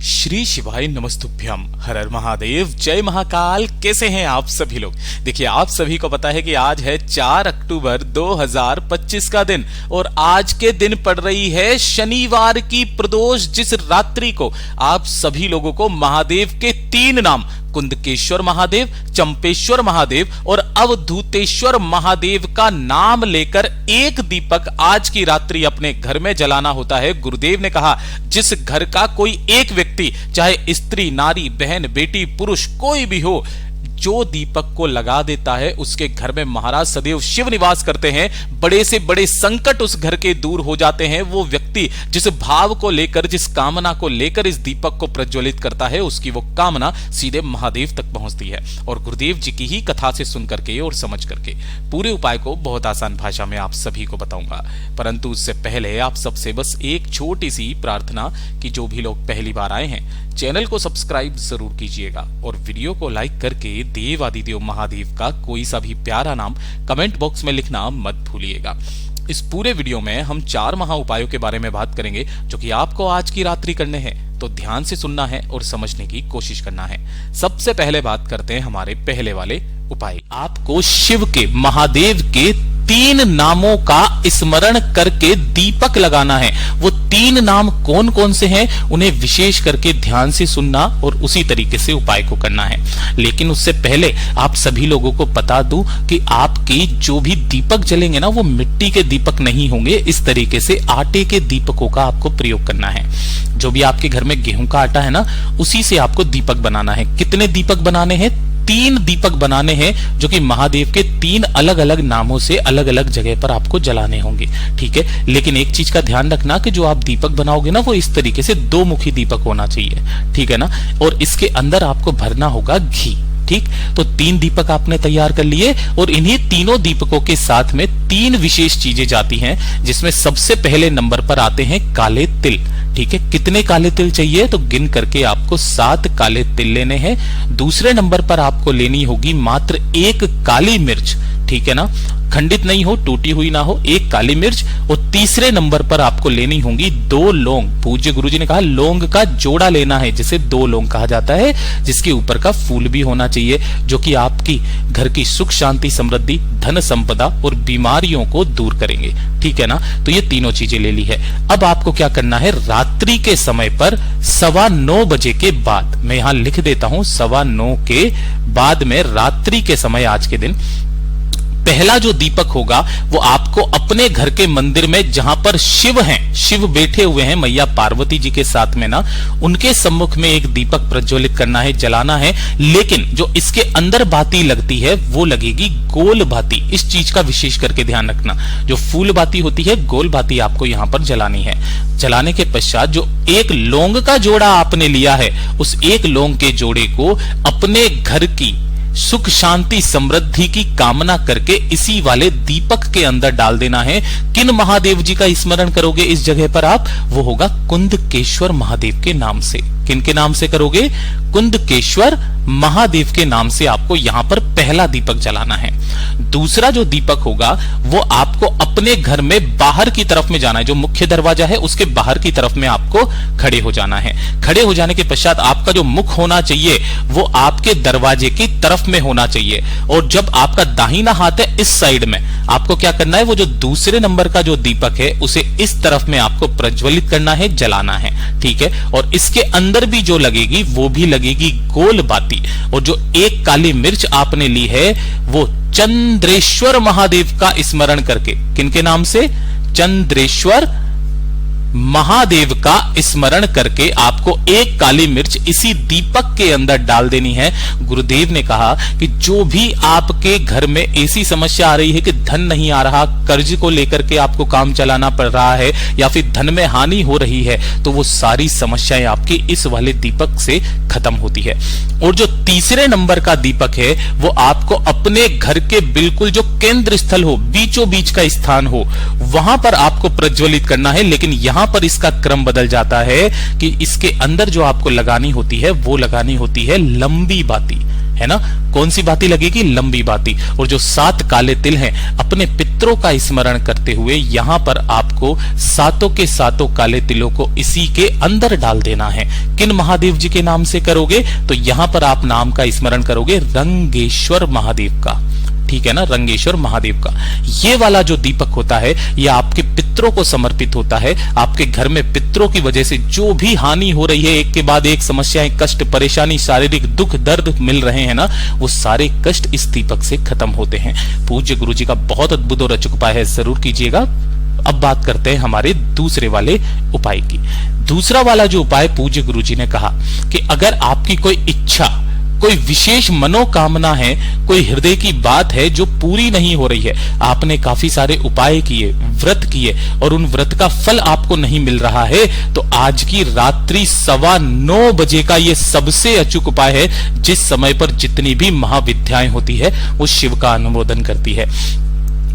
श्री शिवाय नमस्तुभ्यम। हर हर महादेव, जय महाकाल। कैसे हैं आप सभी लोग? देखिए, आप सभी को पता है कि आज है 4 अक्टूबर 2025 का दिन और आज के दिन पड़ रही है शनिवार की प्रदोष, जिस रात्रि को आप सभी लोगों को महादेव के 3 नाम कुंदकेश्वर महादेव, चंपेश्वर महादेव और अवधूतेश्वर महादेव का नाम लेकर एक दीपक आज की रात्रि अपने घर में जलाना होता है। गुरुदेव ने कहा, जिस घर का कोई एक व्यक्ति, चाहे स्त्री, नारी, बहन, बेटी, पुरुष, कोई भी हो, जो दीपक को लगा देता है उसके घर में महाराज सदैव शिव निवास करते हैं। बड़े से बड़े संकट उस घर के दूर हो जाते हैं। वो व्यक्ति जिस भाव को लेकर, जिस कामना को लेकर इस दीपक को प्रज्वलित करता है, उसकी वो कामना सीधे महादेव तक पहुंचती है। और गुरुदेव जी की ही कथा से सुन करके और समझ करके पूरे उपाय को बहुत आसान भाषा में आप सभी को बताऊंगा। परंतु उससे पहले आप सबसे बस एक छोटी सी प्रार्थना कि जो भी लोग पहली बार आए हैं, चैनल को सब्सक्राइब जरूर कीजिएगा और वीडियो को लाइक करके देव आदिदेव महादेव का कोई सा भी प्यारा नाम कमेंट बॉक्स में लिखना मत भूलिएगा। इस पूरे वीडियो में हम 4 महा उपायों के बारे में बात करेंगे जो कि आपको आज की रात्रि करने हैं, तो ध्यान से सुनना है और समझने की कोशिश करना है। सबसे पहले बात करते हैं हमारे पहले वाले उपाय। आपको शिव के, महादेव के 3 नामों का स्मरण करके दीपक लगाना है। वो 3 नाम कौन कौन से हैं, उन्हें विशेष करके ध्यान से सुनना और उसी तरीके से उपाय को करना है। लेकिन उससे पहले आप सभी लोगों को बता दूं कि आपके जो भी दीपक जलेंगे ना, वो मिट्टी के दीपक नहीं होंगे। इस तरीके से आटे के दीपकों का आपको प्रयोग करना है। जो भी आपके घर में गेहूं का आटा है ना, उसी से आपको दीपक बनाना है। कितने दीपक बनाने हैं? 3 दीपक बनाने हैं, जो कि महादेव के 3 अलग अलग नामों से अलग अलग जगह पर आपको जलाने होंगे। ठीक है, लेकिन एक चीज का ध्यान रखना कि जो आप दीपक बनाओगे ना, वो इस तरीके से 2 मुखी दीपक होना चाहिए। ठीक है ना, और इसके अंदर आपको भरना होगा घी। ठीक, तो 3 दीपक आपने तैयार कर लिए और इन्हीं तीनों दीपकों के साथ में 3 विशेष चीजें जाती हैं, जिसमें सबसे पहले नंबर पर आते हैं काले तिल। ठीक है, कितने काले तिल चाहिए? तो गिन करके आपको 7 काले तिल लेने हैं। दूसरे नंबर पर आपको लेनी होगी मात्र 1 काली मिर्च। ठीक है ना, खंडित नहीं हो, टूटी हुई ना हो, 1 काली मिर्च। और तीसरे नंबर पर आपको लेनी होंगी 2 लौंग। पूज्य गुरुजी ने कहा लौंग का जोड़ा लेना है, जिसे 2 लौंग कहा जाता है, जिसके ऊपर का फूल भी होना चाहिए, जो कि आपकी घर की सुख, शांति, समृद्धि, धन संपदा और बीमारियों को दूर करेंगे। ठीक है ना, तो ये तीनों चीजें ले ली है। अब आपको क्या करना है, रात्रि के समय पर 9:15 बजे के बाद, मैं यहां लिख देता हूं 9:15 के बाद में, रात्रि के समय आज के दिन पहला जो दीपक होगा वो आपको अपने घर के मंदिर में, जहां पर शिव हैं, शिव बैठे हुए हैं मैया पार्वती जी के साथ में ना, उनके सम्मुख में एक दीपक प्रज्वलित करना है, जलाना है। लेकिन जो इसके अंदर बाती लगती है वो लगेगी गोल बाती। इस चीज का विशेष करके ध्यान रखना, जो फूल बाती होती है, गोल बाती आपको यहां पर जलानी है। जलाने के पश्चात जो 1 लौंग का जोड़ा आपने लिया है, उस 1 लौंग के जोड़े को अपने घर की सुख, शांति, समृद्धि की कामना करके इसी वाले दीपक के अंदर डाल देना है। किन महादेव जी का स्मरण करोगे इस जगह पर आप? वो होगा कुंदकेश्वर महादेव के नाम से। किन के नाम से करोगे? कुंदकेश्वर महादेव के नाम से आपको यहां पर पहला दीपक जलाना है। दूसरा जो दीपक होगा वो आपको अपने घर में बाहर की तरफ में जाना है। जो मुख्य दरवाजा है उसके बाहर की तरफ में आपको खड़े हो जाना है। खड़े हो जाने के पश्चात आपका जो मुख होना चाहिए वो आपके दरवाजे की तरफ में होना चाहिए। और जब आपका दाहिना हाथ है इस साइड में, आपको क्या करना है, वो जो दूसरे नंबर का जो दीपक है उसे इस तरफ में आपको प्रज्वलित करना है, जलाना है। ठीक है, और इसके अंदर भी जो लगेगी वो भी लगेगी गोल बाती। और जो 1 काली मिर्च आपने ली है वो चंद्रेश्वर महादेव का स्मरण करके, किनके नाम से? चंद्रेश्वर महादेव का स्मरण करके आपको 1 काली मिर्च इसी दीपक के अंदर डाल देनी है। गुरुदेव ने कहा कि जो भी आपके घर में ऐसी समस्या आ रही है कि धन नहीं आ रहा, कर्ज को लेकर के आपको काम चलाना पड़ रहा है, या फिर धन में हानि हो रही है, तो वो सारी समस्याएं आपकी इस वाले दीपक से खत्म होती है। और जो तीसरे नंबर का दीपक है वो आपको अपने घर के बिल्कुल जो केंद्र स्थल हो, बीचों बीच का स्थान हो, वहां पर आपको प्रज्वलित करना है। लेकिन यहां यहां पर इसका क्रम बदल जाता है कि इसके अंदर जो आपको लगानी होती है वो लगानी होती है लंबी बाती, है ना। कौन सी बाती लगेगी? लंबी बाती। और जो 7 काले तिल हैं, अपने पितरों का स्मरण करते हुए यहां पर आपको सातों के सातों काले तिलों को इसी के अंदर डाल देना है। किन महादेव जी के नाम से करोगे? तो यहां पर आप नाम का स्मरण करोगे रंगेश्वर महादेव का, ठीक है ना, रंगेश्वर महादेव का। ये वाला जो दीपक होता है ये आपके पितरों को समर्पित होता है। आपके घर में पितरों की वजह से जो भी हानि हो रही है, एक के बाद एक समस्याएं, कष्ट, परेशानी, शारीरिक दुख दर्द मिल रहे हैं ना, वो सारे कष्ट इस दीपक से खत्म होते हैं। पूज्य गुरु जी का बहुत अद्भुत और अचूक उपाय है, जरूर कीजिएगा। अब बात करते हैं हमारे दूसरे वाले उपाय की। दूसरा वाला जो उपाय पूज्य गुरु जी ने कहा कि अगर आपकी कोई इच्छा, कोई विशेष मनोकामना है, कोई हृदय की बात है जो पूरी नहीं हो रही है, आपने काफी सारे उपाय किए, व्रत किए और उन व्रत का फल आपको नहीं मिल रहा है, तो आज की रात्रि 9:15 बजे का ये सबसे अचूक उपाय है, जिस समय पर जितनी भी महाविद्याएं होती है वो शिव का अनुमोदन करती है।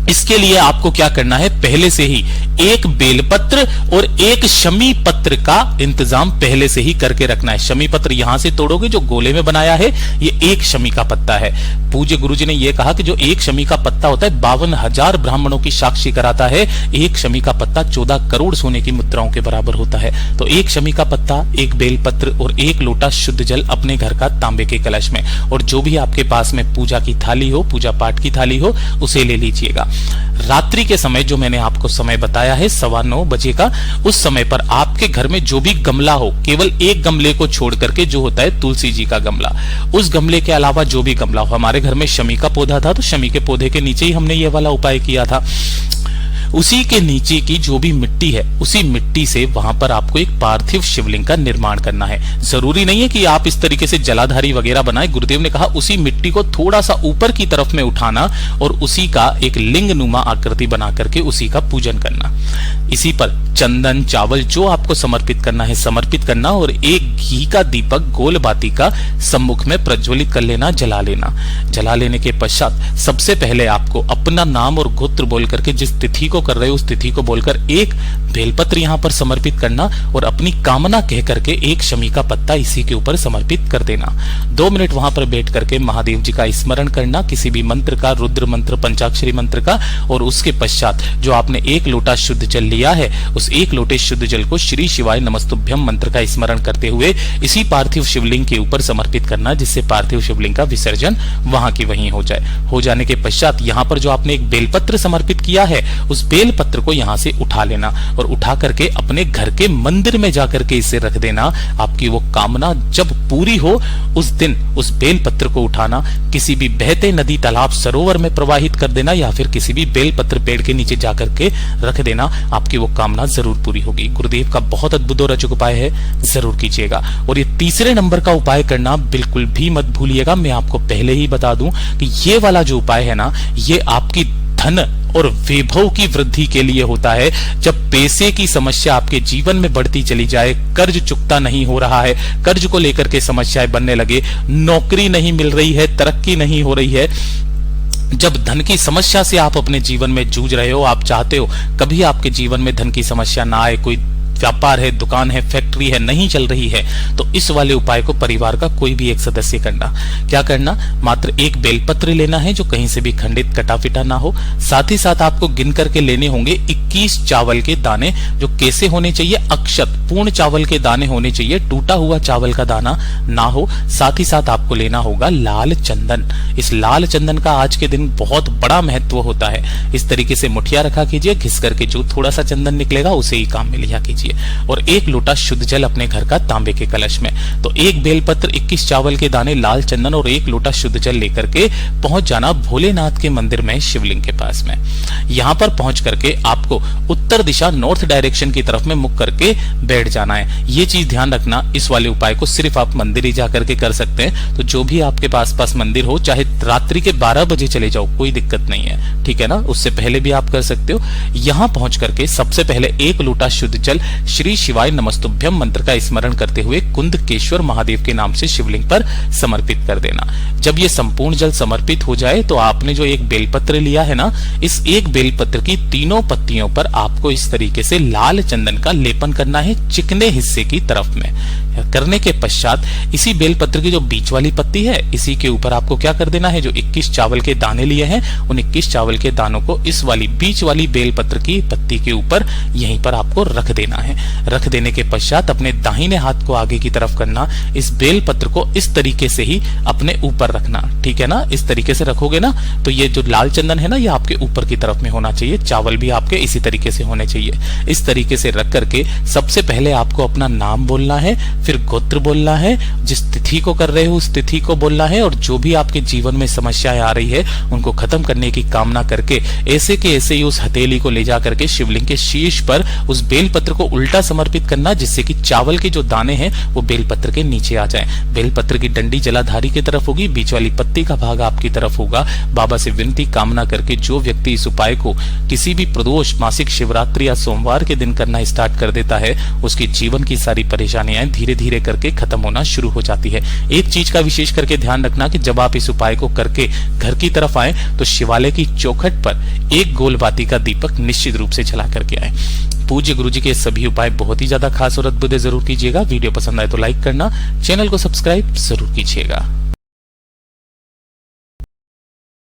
इसके लिए आपको क्या करना है, पहले से ही एक बेलपत्र और एक शमी पत्र का इंतजाम पहले से ही करके रखना है। शमी पत्र यहां से तोड़ोगे, जो गोले में बनाया है ये एक शमी का पत्ता है। पूज्य गुरुजी ने यह कहा कि जो एक शमी का पत्ता होता है 52,000 ब्राह्मणों की साक्षी कराता है। एक शमी का पत्ता 14 करोड़ सोने की मुद्राओं के बराबर होता है। तो एक शमी का पत्ता, एक बेलपत्र और एक लोटा शुद्ध जल अपने घर का तांबे के कलश में, और जो भी आपके पास में पूजा की थाली हो, पूजा पाठ की थाली हो, उसे ले लीजिएगा। रात्रि के समय जो मैंने आपको समय बताया है 9:15 बजे का, उस समय पर आपके घर में जो भी गमला हो, केवल एक गमले को छोड़ करके, जो होता है तुलसी जी का गमला, उस गमले के अलावा जो भी गमला हो, हमारे घर में शमी का पौधा था तो शमी के पौधे के नीचे ही हमने ये वाला उपाय किया था। उसी के नीचे की जो भी मिट्टी है, उसी मिट्टी से वहां पर आपको एक पार्थिव शिवलिंग का निर्माण करना है। जरूरी नहीं है कि आप इस तरीके से जलाधारी वगैरह बनाएं। गुरुदेव ने कहा उसी मिट्टी को थोड़ा सा ऊपर की तरफ में उठाना और उसी का एक लिंग नुमा आकृति बना करके उसी का पूजन करना। इसी पर चंदन, चावल जो आपको समर्पित करना है समर्पित करना, और एक घी का दीपक गोल बाती का सम्मुख में प्रज्वलित कर लेना, जला लेना। जला लेने के पश्चात सबसे पहले आपको अपना नाम और गोत्र बोल करके, जिस तिथि को कर रहे हो उस तिथि को बोलकर एक बेलपत्र यहां पर समर्पित करना और अपनी कामना कह करके एक शमी का पत्ता इसी के ऊपर समर्पित कर देना। 2 मिनट वहां पर बैठ करके महादेव जी का स्मरण करना, किसी भी मंत्र का, रुद्र मंत्र, पंचाक्षरी मंत्र का, और उसके पश्चात जो आपने एक लोटा शुद्ध जल लिया है उस एक लोटे शुद्ध जल को श्री शिवाय नमस्तुभ्यम मंत्र का स्मरण करते हुए इसी पार्थिव शिवलिंग के ऊपर समर्पित करना, जिससे पार्थिव शिवलिंग का विसर्जन वहां की वहीं हो जाए। हो जाने के पश्चात यहां पर जो आपने एक बेलपत्र समर्पित किया है उस बेलपत्र को यहां से उठा लेना और उठा करके अपने घर के मंदिर में जाकर के इसे रख देना। आपकी वो कामना जब पूरी हो उस दिन उस बेलपत्र को उठाना, किसी भी बहते नदी, तालाब, सरोवर में प्रवाहित कर देना या फिर किसी भी बेलपत्र पेड़ के नीचे जाकर के रख देना। आपकी वो कामना जरूर पूरी होगी। गुरुदेव का बहुत अद्भुत और अचूक उपाय है, जरूर कीजिएगा। और ये तीसरे नंबर का उपाय करना बिल्कुल भी मत भूलिएगा। मैं आपको पहले ही बता दूं कि ये वाला जो उपाय है ना, ये आपकी धन और वैभव की वृद्धि के लिए होता है। जब पैसे की समस्या आपके जीवन में बढ़ती चली जाए, कर्ज चुकता नहीं हो रहा है, कर्ज को लेकर के समस्याएं बनने लगे, नौकरी नहीं मिल रही है, तरक्की नहीं हो रही है, जब धन की समस्या से आप अपने जीवन में जूझ रहे हो, आप चाहते हो कभी आपके जीवन में धन की समस्या ना आए, कोई व्यापार है, दुकान है, फैक्ट्री है, नहीं चल रही है, तो इस वाले उपाय को परिवार का कोई भी एक सदस्य करना। क्या करना, मात्र एक बेलपत्र लेना है जो कहीं से भी खंडित कटा फिटा ना हो। साथ ही साथ आपको गिन करके लेने होंगे 21 चावल के दाने, जो कैसे होने चाहिए, अक्षत पूर्ण चावल के दाने होने चाहिए, टूटा हुआ चावल का दाना ना हो। साथ ही साथ आपको लेना होगा लाल चंदन। इस लाल चंदन का आज के दिन बहुत बड़ा महत्व होता है। इस तरीके से मुठिया रखा कीजिए, घिस करके जो थोड़ा सा चंदन निकलेगा उसे ही काम में लिया कीजिए। और एक लोटा शुद्ध जल अपने घर का तांबे के कलश में। तो एक बेलपत्र, 21 चावल के दाने, लाल चंदन और एक लोटा शुद्ध जल लेकर के पहुंच जाना भोलेनाथ के मंदिर में, शिवलिंग के पास में। यहां पर पहुंच करके आपको उत्तर दिशा, नॉर्थ डायरेक्शन की तरफ में मुख करके बैठ जाना है। ये चीज ध्यान रखना, इस वाले उपाय को सिर्फ आप मंदिर ही जाकर के कर सकते हैं। तो जो भी आपके पास मंदिर हो, चाहे रात्रि के 12 बजे चले जाओ, कोई दिक्कत नहीं है, ठीक है ना, उससे पहले भी आप कर सकते हो। यहां पहुंच करके सबसे पहले एक लोटा शुद्ध जल श्री शिवाय नमस्तुभ्यम मंत्र का स्मरण करते हुए कुंदकेश्वर महादेव के नाम से शिवलिंग पर समर्पित कर देना। जब ये संपूर्ण जल समर्पित हो जाए तो आपने जो एक बेलपत्र लिया है ना, इस एक बेलपत्र की तीनों पत्तियों पर आपको इस तरीके से लाल चंदन का लेपन करना है चिकने हिस्से की तरफ में। करने के पश्चात इसी बेलपत्र की जो बीच वाली पत्ती है, इसी के ऊपर आपको क्या कर देना है, जो 21 चावल के दाने लिए हैं उन 21 चावल के दानों को इस वाली बीच वाली बेलपत्र की पत्ती के ऊपर यहीं पर आपको रख देना है। रख देने के पश्चात अपने दाहिने हाथ को आगे की तरफ करना, इस बेलपत्र को इस तरीके से ही अपने ऊपर रखना, ठीक है ना। इस तरीके से रखोगे ना तो ये जो लाल चंदन है ना, ये आपके ऊपर की तरफ में होना चाहिए, चावल भी आपके इसी तरीके से होने चाहिए। इस तरीके से रख करके सबसे पहले आपको अपना नाम बोलना है, फिर गोत्र बोलना है, जिस तिथि को कर रहे हो उस तिथि को बोलना है, और जो भी आपके जीवन में समस्याएं आ रही है उनको खत्म करने की कामना करके ऐसे के ऐसे ही उस हथेली को ले जा करके शिवलिंग के शीर्ष पर उस बेलपत्र को उल्टा समर्पित करना, जिससे कि चावल के जो दाने हैं वो बेलपत्र के नीचे आ जाएं। बेलपत्र की डंडी जलाधारी की तरफ होगी, बीच वाली पत्ती का भाग आपकी तरफ होगा। बाबा से विनती कामना करके जो व्यक्ति इस उपाय को किसी भी प्रदोष, मासिक, शिवरात्रि या सोमवार के दिन करना स्टार्ट कर देता है, उसकी जीवन की सारी परेशानियां धीरे धीरे करके खत्म होना शुरू हो जाती है। एक चीज का विशेष करके ध्यान रखना कि जब आप इस उपाय को करके घर की तरफ आए तो शिवालय की चौखट पर एक गोल बाती का दीपक निश्चित रूप से जला करके आए। पूज्य गुरुजी के सभी उपाय बहुत ही ज्यादा खास और अद्भुत जरूर कीजिएगा। वीडियो पसंद आए तो लाइक करना, चैनल को सब्सक्राइब जरूर कीजिएगा।